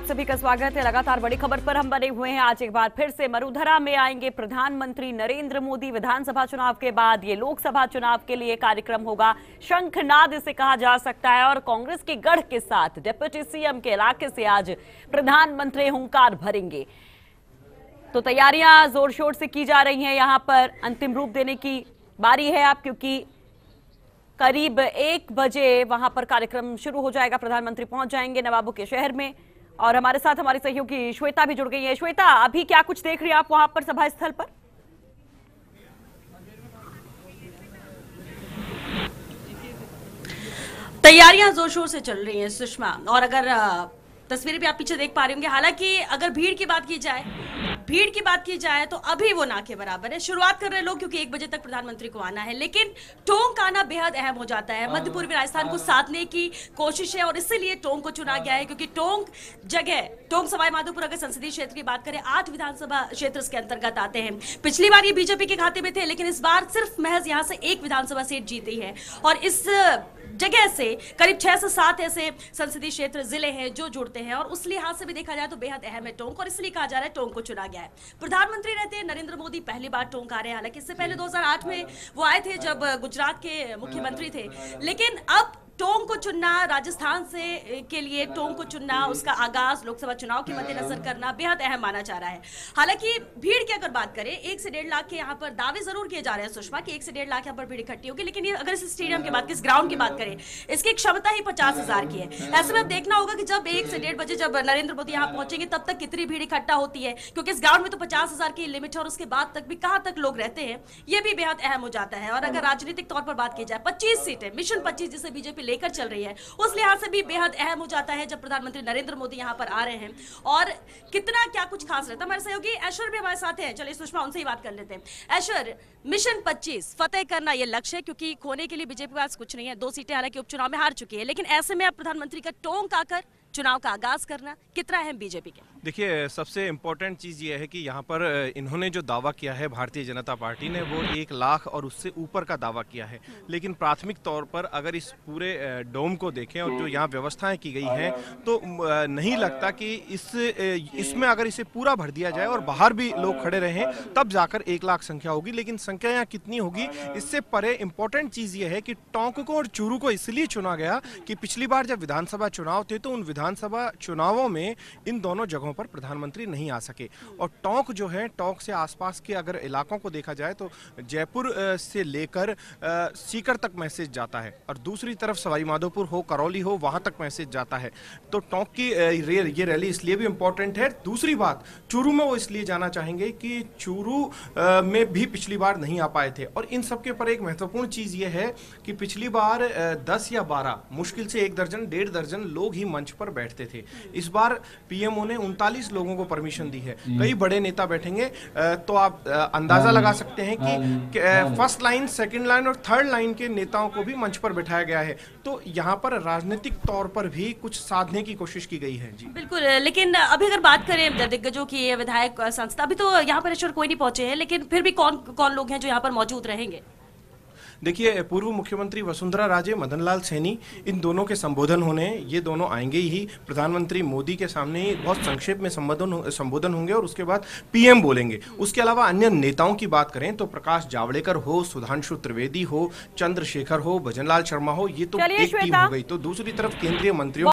सभी का स्वागत है। लगातार बड़ी खबर पर हम बने हुए हैं। आज एक बार फिर से मरुधरा में आएंगे प्रधानमंत्री नरेंद्र मोदी। विधानसभा चुनाव के बाद ये लोकसभा चुनाव के लिए कार्यक्रम होगा। शंखनाद इसे कहा जा सकता है और कांग्रेस के गढ़ के साथ डिप्टी सीएम के इलाके से आज प्रधानमंत्री हुंकार भरेंगे। तो तैयारियां जोर शोर से की जा रही हैं। यहां पर अंतिम रूप देने की बारी है अब, क्योंकि करीब 1 बजे वहां पर कार्यक्रम शुरू हो जाएगा। प्रधानमंत्री पहुंच जाएंगे नवाबों के शहर में और हमारे साथ हमारी सहयोगी श्वेता भी जुड़ गई है। श्वेता, अभी क्या कुछ देख रही हैं आप वहां पर सभा स्थल पर? तैयारियां जोर शोर से चल रही हैं सुषमा, और अगर तस्वीरें भी आप पीछे देख पा रहे होंगे। हालांकि अगर भीड़ की बात की जाए तो अभी वो ना के बराबर है। शुरुआत कर रहे लोग क्योंकि 1 बजे तक प्रधानमंत्री को आना है, लेकिन टोंक आना बेहद अहम हो जाता है। मध्य पूर्वी राजस्थान को साधने की कोशिश है और इसीलिए टोंक को चुना गया है, क्योंकि टोंक सवाई माधोपुर अगर संसदीय क्षेत्र की बात करें 8 विधानसभा क्षेत्र इसके अंतर्गत आते हैं। पिछली बार ये बीजेपी के खाते में थे, लेकिन इस बार सिर्फ महज यहां से 1 विधानसभा सीट जीती है और इस जगह से करीब 6 से 7 ऐसे संसदीय क्षेत्र जिले हैं जो जुड़ते हैं और उस लिहाज से भी देखा जाए तो बेहद अहम है टोंक, और इसलिए कहा जा रहा है टोंक को चुना गया है। प्रधानमंत्री रहते हैं नरेंद्र मोदी, पहली बार टोंक आ रहे हैं। हालांकि इससे पहले 2008 में वो आए थे जब गुजरात के मुख्यमंत्री थे, लेकिन अब टोंक को चुनना, राजस्थान से के लिए टोंक को चुनना, उसका आगाज लोकसभा चुनाव के मद्देनजर करना बेहद अहम माना जा रहा है। हालांकि भीड़ की अगर बात करें 1 से 1.5 लाख के यहाँ पर दावे जरूर किए जा रहे हैं सुषमा कि 1 से 1.5 लाख यहाँ पर भीड़ इकट्ठी होगी, लेकिन ये अगर इस स्टेडियम की बात, इस ग्राउंड की बात करें, इसकी क्षमता ही 50,000 की है। ऐसे में अब देखना होगा कि जब 1 से 1.5 बजे जब नरेंद्र मोदी यहाँ पहुंचेंगे तब तक कितनी भीड़ इकट्ठा होती है, क्योंकि इस ग्राउंड में तो 50,000 की लिमिट है और उसके बाद तक भी कहां तक लोग रहते हैं ये भी बेहद अहम हो जाता है। और अगर राजनीतिक तौर पर बात की जाए 25 सीटें, मिशन 25 जिसे बीजेपी लेकर चल रही है, उस लिहाज से भी बेहद अहम हो जाता है जब प्रधानमंत्री नरेंद्र मोदी यहां पर आ रहे हैं। और कितना क्या कुछ खास रहता है। हमारे सहयोगी ऐश्वर्य भी हमारे साथ हैं, चलिए सुषमा उनसे ही बात कर लेते हैं। ऐश्वर्य, मिशन 25 फतेह करना यह लक्ष्य है, क्योंकि खोने के लिए बीजेपी के पास कुछ नहीं है। 2 सीटें हालांकि उपचुनाव में हार चुकी है, लेकिन ऐसे में अब प्रधानमंत्री का टोंक आकर चुनाव का आगाज करना कितना अहम बीजेपी के? देखिए, सबसे इम्पोर्टेंट चीज़ ये है कि यहाँ पर इन्होंने जो दावा किया है भारतीय जनता पार्टी ने, वो 1 लाख और उससे ऊपर का दावा किया है। लेकिन प्राथमिक तौर पर अगर इस पूरे डोम को देखें और जो यहाँ व्यवस्थाएं की गई हैं, तो नहीं लगता कि इसमें अगर इसे पूरा भर दिया जाए और बाहर भी लोग खड़े रहें तब जाकर 1 लाख संख्या होगी। लेकिन संख्या यहाँ कितनी होगी इससे परे इम्पोर्टेंट चीज़ ये है कि टोंक को और चूरू को इसलिए चुना गया कि पिछली बार जब विधानसभा चुनाव थे तो उन विधानसभा चुनावों में इन दोनों जगहों पर प्रधानमंत्री नहीं आ सके। और टोंक जो है, टोंक से आसपास के अगर इलाकों को देखा जाए तो जयपुर से लेकर सीकर तक मैसेज जाता है और दूसरी तरफ सवाई माधोपुर हो, करौली हो, वहां तक मैसेज जाता है। तो टोंक की ये रैली इसलिए भी इंपॉर्टेंट है। दूसरी बात, चूरू में वो इसलिए जाना चाहेंगे कि चूरू में भी पिछली बार नहीं आ पाए थे। और इन सबके पर एक महत्वपूर्ण चीज ये है कि पिछली बार 10 या 12, मुश्किल से 1 दर्जन 1.5 दर्जन लोग ही मंच पर बैठते थे। इस बार पीएमओ ने 39 लोगों को परमिशन दी है। कई बड़े नेता बैठेंगे, तो आप अंदाजा लगा सकते हैं कि फर्स्ट लाइन, सेकंड लाइन और थर्ड लाइन के नेताओं को भी मंच पर बिठाया गया है। तो यहाँ पर राजनीतिक तौर पर भी कुछ साधने की कोशिश की गई है। जी बिल्कुल, लेकिन अभी अगर बात करें दिग्गजों की, विधायक संस्था, अभी तो यहाँ पर ईश्वर कोई नहीं पहुंचे हैं, लेकिन फिर भी कौन लोग हैं जो यहाँ पर मौजूद रहेंगे? देखिए, पूर्व मुख्यमंत्री वसुंधरा राजे, मदन लाल सैनी, इन दोनों के संबोधन होने, ये दोनों आएंगे ही। प्रधानमंत्री मोदी के सामने ही बहुत संक्षेप में संबोधन होंगे और उसके बाद पीएम बोलेंगे। उसके अलावा अन्य नेताओं की बात करें तो प्रकाश जावड़ेकर हो, सुधांशु त्रिवेदी हो, चंद्रशेखर हो, भजनलाल शर्मा हो, ये तो एक टीम हो गई। तो दूसरी तरफ केंद्रीय मंत्रियों